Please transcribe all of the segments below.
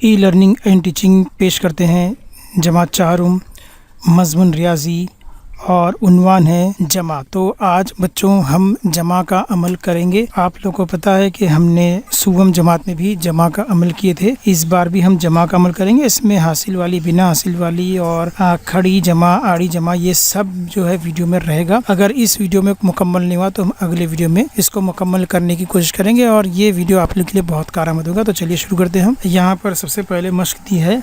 E learning and teaching पेश करते हैं जमात चाहरुम, मज़मून रियाजी और उन्वान है जमा। तो आज बच्चों हम जमा का अमल करेंगे। आप लोगों को पता है कि हमने सुवम जमात में भी जमा का अमल किए थे, इस बार भी हम जमा का अमल करेंगे। इसमें हासिल वाली, बिना हासिल वाली और खड़ी जमा, आड़ी जमा, ये सब जो है वीडियो में रहेगा। अगर इस वीडियो में मुकम्मल नहीं हुआ तो हम अगले वीडियो में इसको मुकम्मल करने की कोशिश करेंगे और ये वीडियो आप लोग के लिए बहुत कारआमद होगा। तो चलिए शुरू करते हैं। हम यहाँ पर सबसे पहले मश्क दी है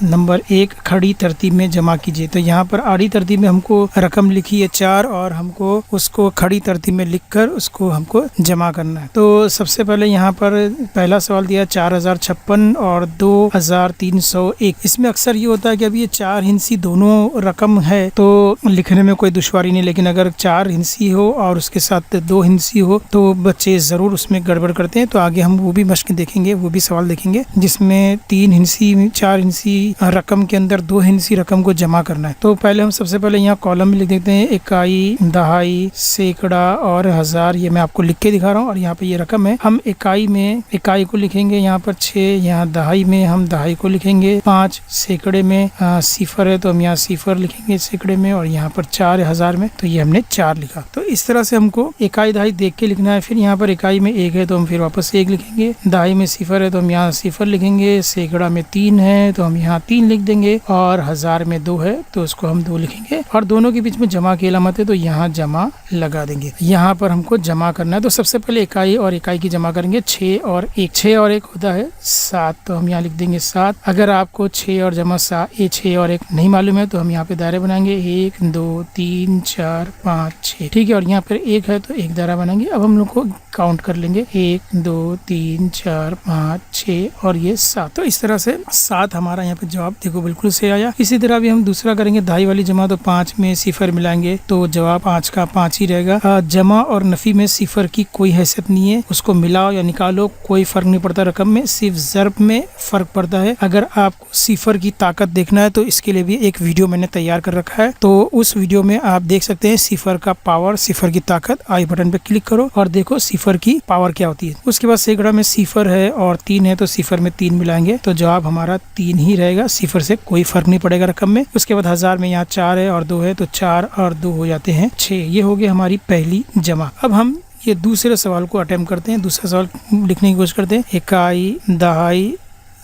नंबर 1, खड़ी तरतीब में जमा कीजिए। तो यहाँ पर आड़ी तरतीब में हमको रकम लिखी है 4 और हमको उसको खड़ी तरतीब में लिखकर उसको हमको जमा करना है। तो सबसे पहले यहाँ पर पहला सवाल दिया 4056 और 2301। इसमें अक्सर ये होता है कि अब ये 4 हिंसी दोनों रकम है तो लिखने में कोई दुश्वारी नहीं, लेकिन अगर 4 हिंसी हो और उसके साथ 2 हिंसी हो तो बच्चे ज़रूर उसमें गड़बड़ करते हैं। तो आगे हम वो भी मश्क देखेंगे, वो भी सवाल देखेंगे जिसमें 3 हिंसी, 4 हिंसी रकम के अंदर 2 हिंसी रकम को जमा करना है। तो पहले हम सबसे पहले यहाँ कॉलम में लिख देते हैं इकाई, दहाई, सैकड़ा और हजार। ये मैं आपको लिख के दिखा रहा हूँ और यहाँ पे ये रकम है। हम इकाई में इकाई को लिखेंगे यहाँ पर 6, यहाँ दहाई में हम दहाई को लिखेंगे 5, सैकड़े में सिफर है तो हम यहाँ सिफर लिखेंगे सैकड़े में, और यहाँ पर 4 है हजार में, तो ये हमने 4 लिखा। तो इस तरह से हमको इकाई दहाई देख के लिखना है। फिर यहाँ पर इकाई में 1 है तो हम फिर वापस 1 लिखेंगे, दहाई में सिफर है तो हम यहाँ सिफर लिखेंगे, सैकड़ा में 3 है तो हम यहाँ 3 लिख देंगे, और हजार में 2 है तो उसको हम 2 लिखेंगे, और दोनों के बीच में जमा की अलामत है तो यहाँ जमा लगा देंगे। यहाँ पर हमको जमा करना है। तो सबसे पहले इकाई और इकाई की जमा करेंगे 6 और 1। 6 और 1 होता है 7, तो हम यहाँ लिख देंगे 7। अगर आपको 6 और जमा 6 और 1 नहीं मालूम है तो हम यहाँ पे दायरे बनाएंगे 1 2 3 4 5 6, ठीक है। और यहाँ पर 1 है तो 1 दायरा बनाएंगे। अब हम लोग को काउंट कर लेंगे 1 2 3 4 5 6 और ये 7। तो इस तरह से 7 हमारा यहाँ पे जवाब देखो बिल्कुल सही आया। इसी तरह भी हम दूसरा करेंगे दहाई वाली जमा। तो 5 में सिफर मिलाएंगे तो जवाब 5 का 5 ही रहेगा। जमा और नफी में सिफर की कोई हैसियत नहीं है, उसको मिलाओ या निकालो कोई फर्क नहीं पड़ता रकम में, सिर्फ ज़र्ब में फर्क पड़ता है। अगर आपको सिफर की ताकत देखना है तो इसके लिए भी एक वीडियो मैंने तैयार कर रखा है, तो उस वीडियो में आप देख सकते हैं सिफर का पावर, सिफर की ताकत। आई बटन पे क्लिक करो और देखो सिफर की पावर क्या होती है। उसके बाद सैकड़ा में सिफर है और 3 है तो सिफर में 3 मिलाएंगे तो जवाब हमारा 3 ही रहेगा, सिफर से कोई फर्क नहीं पड़ेगा रकम में। उसके बाद हजार में यहाँ 4 है और 2 है तो 4 और 2 हो जाते हैं 6। ये हो गई हमारी पहली जमा। अब हम ये दूसरे सवाल को अटेम्प्ट करते हैं, दूसरा सवाल लिखने की कोशिश करते हैं। इकाई, दहाई,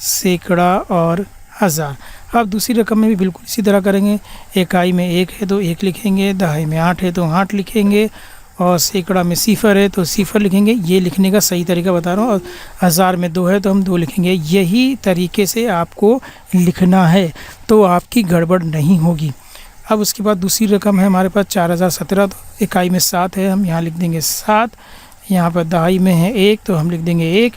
सैकड़ा और हजार। अब दूसरी रकम में भी बिल्कुल इसी तरह करेंगे। इकाई में 1 है तो 1 लिखेंगे, दहाई में 8 है तो 8 लिखेंगे, और सैकड़ा में सिफर है तो सिफर लिखेंगे। ये लिखने का सही तरीका बता रहा हूँ। और हजार में 2 है तो हम 2 लिखेंगे। यही तरीके से आपको लिखना है तो आपकी गड़बड़ नहीं होगी। अब उसके बाद दूसरी रकम है हमारे पास 4017। तो इकाई में 7 है, हम यहाँ लिख देंगे 7। यहाँ पर दहाई में है 1 तो हम लिख देंगे 1,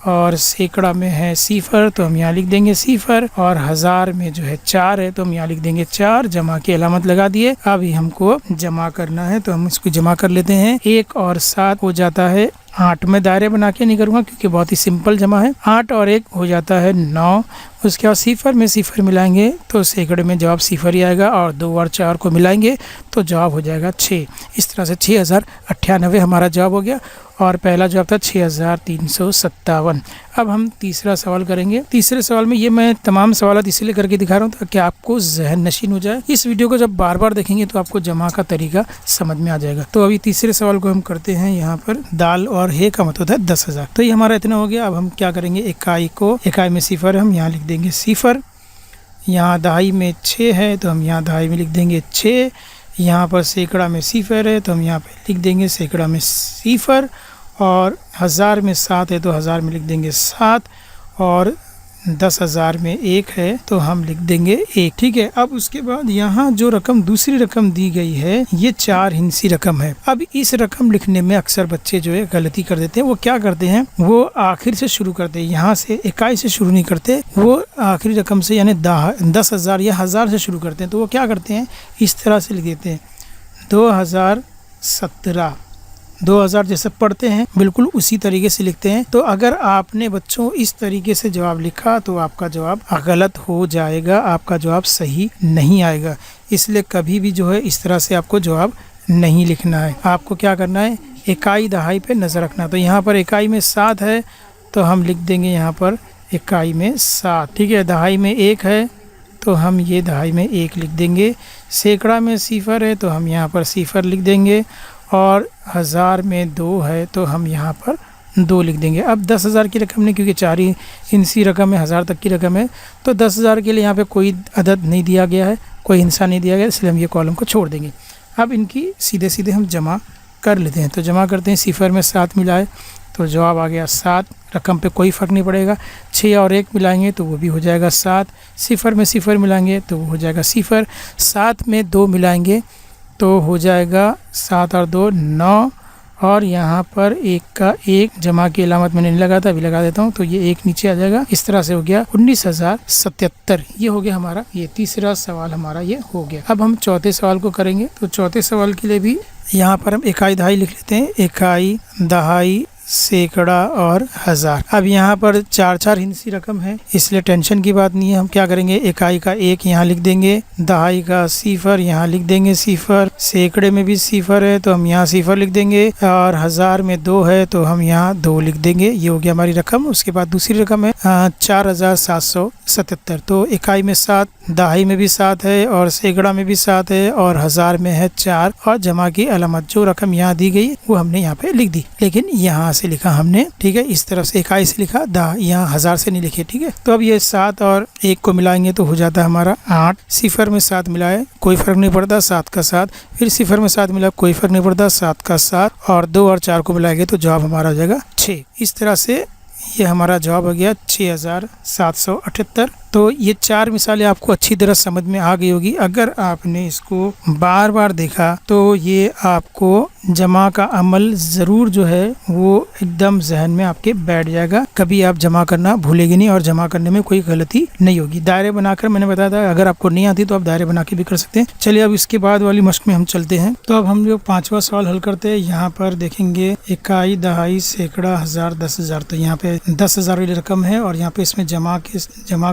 और सैकड़ा में है सिफर तो हम यहाँ लिख देंगे सिफर, और हजार में जो है 4 है तो हम यहाँ लिख देंगे 4। जमा की अलामत लगा दिए। अभी हमको जमा करना है तो हम इसको जमा कर लेते हैं। 1 और 7 हो जाता है 8 में दायरे बना के नहीं करूँगा क्योंकि बहुत ही सिंपल जमा है। 8 और 1 हो जाता है 9। उसके बाद सिफर में सिफर मिलाएंगे तो सैकड़े में जवाब सिफर ही आएगा, और 2 और 4 को मिलाएंगे तो जवाब हो जाएगा 6। इस तरह से 6098 हमारा जवाब हो गया, और पहला जवाब था 6357। अब हम तीसरा सवाल करेंगे। तीसरे सवाल में ये मैं तमाम सवाल इसलिए करके दिखा रहा हूँ ताकि आपको जहन नशीन हो जाए। इस वीडियो को जब बार बार देखेंगे तो आपको जमा का तरीका समझ में आ जाएगा। तो अभी तीसरे सवाल को हम करते हैं। यहाँ पर दाल और हे का मतलब है 10,000। तो ये हमारा इतना हो गया। अब हम क्या करेंगे, इकाई को, इकाई में सिफर है, हम यहाँ लिख देंगे सिफर। यहाँ दहाई में 6 है तो हम यहाँ दहाई में लिख देंगे 6। यहाँ पर सैकड़ा में सिफर है तो हम यहाँ पे लिख देंगे सैकड़ा में सिफर, और हजार में 7 है तो हजार में लिख देंगे 7, और 10,000 में 1 है तो हम लिख देंगे 1, ठीक है। अब उसके बाद यहाँ जो रकम, दूसरी रकम दी गई है ये 4 हिंसी रकम है। अब इस रकम लिखने में अक्सर बच्चे जो है गलती कर देते हैं। वो क्या करते हैं, वो आखिर से शुरू करते हैं, यहाँ से इकाई से शुरू नहीं करते, वो आखिरी रकम से यानी 10,000 या हजार से शुरू करते हैं। तो वो क्या करते हैं, इस तरह से लिख देते हैं 2017। 2000 जैसे पढ़ते हैं बिल्कुल उसी तरीके से लिखते हैं। तो अगर आपने बच्चों इस तरीके से जवाब लिखा तो आपका जवाब गलत हो जाएगा, आपका जवाब सही नहीं आएगा। इसलिए कभी भी जो है इस तरह से आपको जवाब नहीं लिखना है। आपको क्या करना है, इकाई दहाई पे नज़र रखना। तो यहाँ पर इकाई में 7 है तो हम लिख देंगे यहाँ पर इकाई में 7, ठीक है। दहाई में 1 है तो हम ये दहाई में 1 लिख देंगे। सैकड़ा में 0 है तो हम यहाँ पर 0 लिख देंगे। और 1000 में 2 है तो हम यहाँ पर 2 लिख देंगे। अब 10,000 की रकम नहीं, क्योंकि 4 ही हिंसी रकम है, 1000 तक की रकम है, तो 10,000 के लिए यहाँ पे कोई अदद नहीं दिया गया है, कोई हिस्सा नहीं दिया गया, इसलिए हम ये कॉलम को छोड़ देंगे। अब इनकी सीधे सीधे हम जमा कर लेते हैं। तो जमा करते हैं, 0 में 7 मिलाए तो जवाब आ गया 7। रकम पे कोई फ़र्क नहीं पड़ेगा। 6 और 1 मिलाएंगे तो वो भी हो जाएगा 7। 0 में 0 मिलाएंगे तो वो हो जाएगा 0। 7 में 2 मिलाएंगे तो हो जाएगा 7 और 2 9। और यहाँ पर 1 का 1 जमा की अलामत मैंने नहीं लगा था, अभी लगा देता हूँ, तो ये 1 नीचे आ जाएगा। इस तरह से हो गया 19,077। ये हो गया हमारा, ये तीसरा सवाल हमारा ये हो गया। अब हम चौथे सवाल को करेंगे। तो चौथे सवाल के लिए भी यहाँ पर हम इकाई दहाई लिख लेते हैं। इकाई, दहाई, सैकड़ा और 1000। अब यहाँ पर 4 हिंसी रकम है, इसलिए टेंशन की बात नहीं है। हम क्या करेंगे, इकाई का 1 यहाँ लिख देंगे, दहाई का 0 यहाँ लिख देंगे 0, सैकड़े में भी 0 है तो हम यहाँ 0 लिख देंगे, और 1000 में 2 है तो हम यहाँ 2 लिख देंगे। ये हो गया हमारी रकम। उसके बाद दूसरी रकम है 4777। तो इकाई में 7, दहाई में भी 7 है, और सैकड़ा में भी 7 है, और 1000 में है 4, और जमा की अलामत जो रकम यहाँ दी गई वो हमने यहाँ पे लिख दी, लेकिन यहाँ से लिखा हमने, ठीक है। इस तरफ से इकाई से लिखा, यहाँ 1000 से नहीं लिखे, ठीक है। तो अब ये 7 और 1 को मिलाएंगे तो हो जाता है हमारा 8। 0 में 7 मिलाए कोई फर्क नहीं पड़ता, 7 का 7। फिर 0 में 7 मिला कोई फर्क नहीं पड़ता, 7 का 7। और 2 और 4 को मिलाएंगे तो जवाब हमारा हो जाएगा 6। इस तरह से ये हमारा जवाब हो गया 6778। तो ये 4 मिसालें आपको अच्छी तरह समझ में आ गई होगी। अगर आपने इसको बार बार देखा तो ये आपको जमा का अमल ज़रूर जो है वो एकदम जहन में आपके बैठ जाएगा। कभी आप जमा करना भूलेंगे नहीं, और जमा करने में कोई गलती नहीं होगी। दायरे बनाकर मैंने बताया था, अगर आपको नहीं आती तो आप दायरे बना के भी कर सकते हैं। चलिए अब इसके बाद वाली मश्क में हम चलते हैं। तो अब हम लोग 5वां सवाल हल करते हैं। यहाँ पर देखेंगे इकाई, दहाई, सैकड़ा, 1000, 10,000। तो यहाँ पे 10,000 वाली रकम है, और यहाँ पे इसमें जमा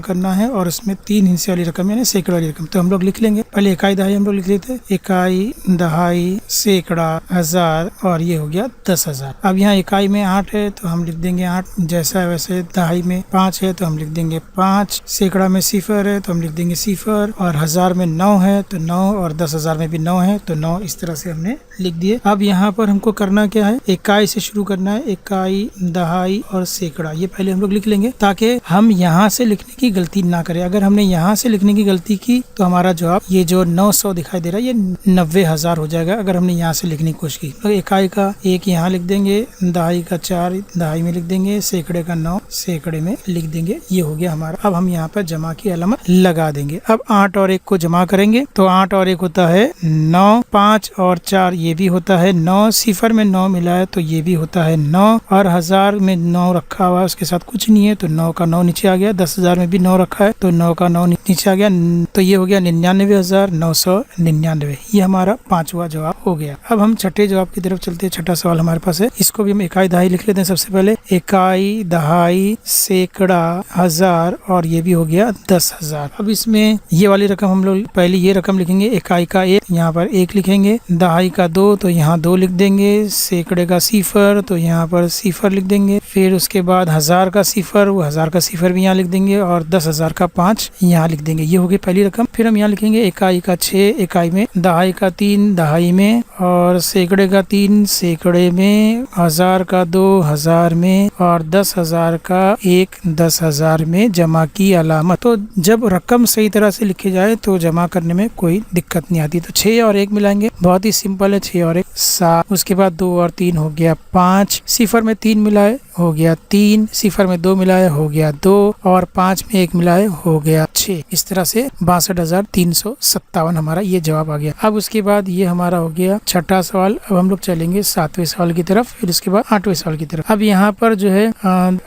करना है, और इसमें 3 हिस्से वाली रकम यानी सैकड़ा वाली रकम। तो हम लोग लिख लेंगे, पहले इकाई दहाई हम लोग लिख लेते हैं। इकाई, दहाई, सैकड़ा, 1000, और ये हो गया 10,000। अब यहाँ इकाई में 8 है तो हम लिख देंगे 8 जैसा है वैसे। दहाई में 5 है तो हम लिख देंगे 5। सैकड़ा में 0 है तो हम लिख देंगे 0, और 1000 में 9 है तो 9, और 10,000 में भी 9 है तो 9। इस तरह से हमने लिख दिए। अब यहाँ पर हमको करना क्या है, इकाई से शुरू करना है। इकाई, दहाई और सैकड़ा, ये पहले हम लोग लिख लेंगे ताकि हम यहाँ से लिखने की गलती ना करें। अगर हमने यहाँ से लिखने की गलती की तो हमारा जवाब ये जो 900 दिखाई दे रहा है ये 90,000 हो जाएगा, अगर हमने यहाँ से लिखने की कोशिश की। तो इकाई का 1 यहाँ लिख देंगे, दहाई का 4 दहाई में लिख देंगे, सैकड़े का 9 सैकड़े में लिख देंगे। ये हो गया हमारा। अब हम यहाँ पर जमा की अलामत लगा देंगे। अब 8 और 1 को जमा करेंगे तो 8 और 1 होता है 9, 5 और 4 ये भी होता है 9, 0 में 9 मिला है तो ये भी होता है 9, और 1000 में 9 रखा हुआ है उसके साथ कुछ नहीं है तो 9 का 9 नीचे आ गया। 10,000 में भी 9 रखा है तो 9 का 9 नीचे आ गया, तो ये हो गया 99,999। ये हमारा 5वां जवाब हो गया। अब हम छठे जवाब की तरफ चलते हैं। छठा सवाल हमारे पास है, इसको भी हम इकाई दहाई लिख लेते हैं। सबसे पहले इकाई, दहाई, सैकड़ा, 1000, और ये भी हो गया 10,000। अब इसमें ये वाली रकम हम लोग पहले ये रकम लिखेंगे। इकाई का 1 यहाँ पर 1 लिखेंगे, दहाई का 2 तो यहाँ 2 लिख देंगे, सैकड़े का 0 तो यहाँ पर 0 लिख देंगे। फिर उसके बाद 1000 का 0, वो 1000 का 0 भी यहाँ लिख देंगे, और 10,000 का 5 यहाँ लिख देंगे। ये हो गई पहली रकम। फिर हम यहाँ लिखेंगे इकाई का 6 इकाई में, दहाई का 3 दहाई में, और सैकड़े का 3 सैकड़े में, 1000 का 2 1000 में, और 10,000 का 1 10,000 में जमा की अलामत। तो जब रकम सही तरह से लिखी जाए तो जमा करने में कोई दिक्कत नहीं आती। तो 6 और 1 मिलाएंगे, बहुत ही सिंपल है। 6 और 1 7, उसके बाद 2 और 3 हो गया 5, 0 में 3 मिलाए हो गया 3, 0 में 2 मिलाए हो गया 2, और 5 में 1 मिलाए हो गया 6। इस तरह से 62,357 हमारा ये जवाब आ गया। अब उसके बाद ये हमारा हो गया छठा सवाल। अब हम लोग चलेंगे 7वें सवाल की तरफ, फिर उसके बाद 8वें सवाल की तरफ। अब यहाँ पर जो है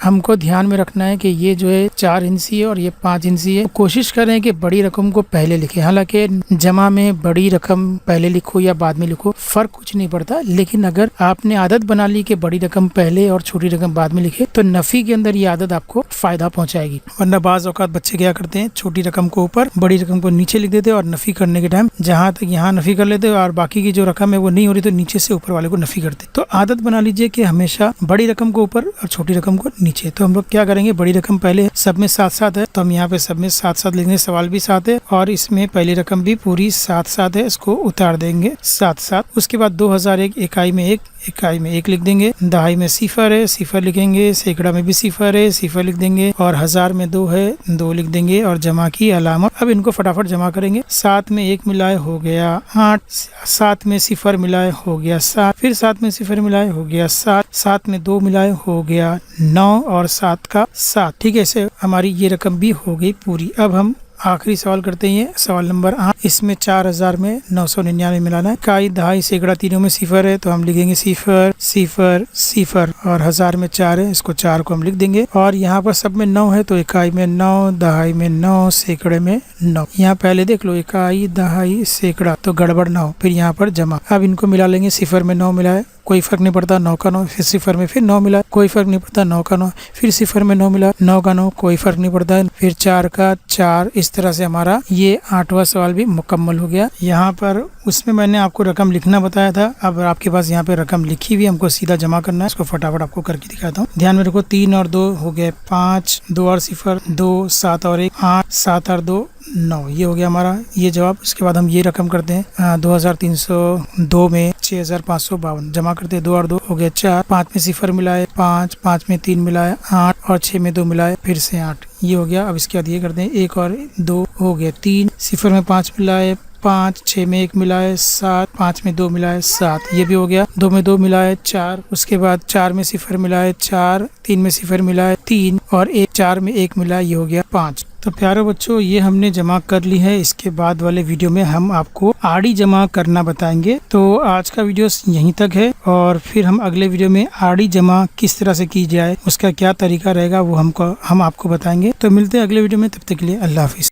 हमको ध्यान में रखना है कि ये जो है 4 हिंसी है और ये 5 हिंसी है। कोशिश करें कि बड़ी रकम को पहले लिखे। हालांकि जमा में बड़ी रकम पहले लिखो या बाद में लिखो फर्क कुछ नहीं पड़ता, लेकिन अगर आपने आदत बना ली कि बड़ी रकम पहले और छोटी रकम बाद में लिखे तो नफी के अंदर ये आदत आपको फायदा पहुंचाएगी। वरना बाज़ औक़ात बाद बच्चे क्या करते हैं, छोटी रकम को ऊपर बड़ी रकम को नीचे लिख देते हैं और नफी करने के टाइम जहाँ तक यहाँ नफी कर लेते हैं और बाकी की जो रकम है वो नहीं हो रही तो नीचे से ऊपर वाले को नफी करते। तो आदत बना लीजिए कि हमेशा बड़ी रकम को ऊपर और छोटी रकम को नीचे। तो हम लोग क्या करेंगे, बड़ी रकम पहले सब में साथ साथ है तो हम यहाँ पे सब में साथ साथ लिखेंगे, सवाल भी साथ है और इसमें पहली रकम भी पूरी साथ साथ है, इसको उतार देंगे साथ साथ। उसके बाद 2001 इकाई में एक लिख देंगे, दहाई में सिफर है, सिफर लिखेंगे, सैकड़ा में भी सिफर है, सिफर लिख देंगे और हजार में 2 है, 2 लिख देंगे और जमा की अलामत। अब इनको फटाफट जमा करेंगे। 7 में 1 मिलाए हो गया 8, 7 में सिफर मिलाए हो गया 7, फिर 7 में सिफर मिलाए हो गया 7, 7 में 2 मिलाए हो गया 9 और 7 का 7। ठीक है, ऐसे हमारी ये रकम भी हो गई पूरी। अब हम आखिरी सवाल करते हैं, सवाल नंबर 8। इसमें 4000 में 999 मिलाना है। इकाई, दहाई, सैकड़ा तीनों में सिफर है तो हम लिखेंगे सिफर सिफर सिफर और हजार में 4 है, इसको 4 को हम लिख देंगे और यहाँ पर सब में 9 है तो इकाई में 9, दहाई में 9, सैकड़े में 9। यहाँ पहले देख लो इकाई, दहाई, सैकड़ा तो गड़बड़ 9, फिर यहाँ पर जमा। अब इनको मिला लेंगे, सिफर में 9 मिलाए, कोई फर्क नहीं पड़ता, 9 का 9, फिर सिफर में फिर 9 मिला, कोई फर्क नहीं पड़ता, 9 का 9, फिर सिफर में 9 मिला, 9 का 9, कोई फर्क नहीं पड़ता, फिर 4 का 4। इस तरह से हमारा ये 8वां सवाल भी मुकम्मल हो गया। यहाँ पर उसमें मैंने आपको रकम लिखना बताया था, अब आपके पास यहाँ पे रकम लिखी हुई, हमको सीधा जमा करना है। इसको फटाफट आपको करके दिखाता हूँ। ध्यान में रखो, 3 और 2 हो गए 5, 2 और सिफर 2, 7 और 1 8, 7 और 2 9। ये हो गया हमारा ये जवाब। उसके बाद हम ये रकम करते हैं 2302 में 6552 जमा करते हैं। 2 और 2 हो गया 4, 5 में सिफर मिलाए 5, 5 में 3 मिलाए 8 और 6 में 2 मिलाए फिर से 8। ये हो गया। अब इसके बाद ये करते हैं 1 और 2 हो गया 3, सिफर में 5 मिलाए 5, 6 में 1 मिलाए 7, 5 में 2 मिलाए 7। ये भी हो गया। 2 में 2 मिलाए 4, उसके बाद 4 में सिफर मिलाए 4, 3 में सिफर मिलाए 3 और 4 में 1 मिलाए, ये हो गया 5। तो प्यारे बच्चों, ये हमने जमा कर ली है। इसके बाद वाले वीडियो में हम आपको आड़ी जमा करना बताएंगे। तो आज का वीडियो यहीं तक है और फिर हम अगले वीडियो में आड़ी जमा किस तरह से की जाए, उसका क्या तरीका रहेगा वो हम आपको बताएंगे। तो मिलते हैं अगले वीडियो में, तब तक के लिए अल्लाह हाफिज।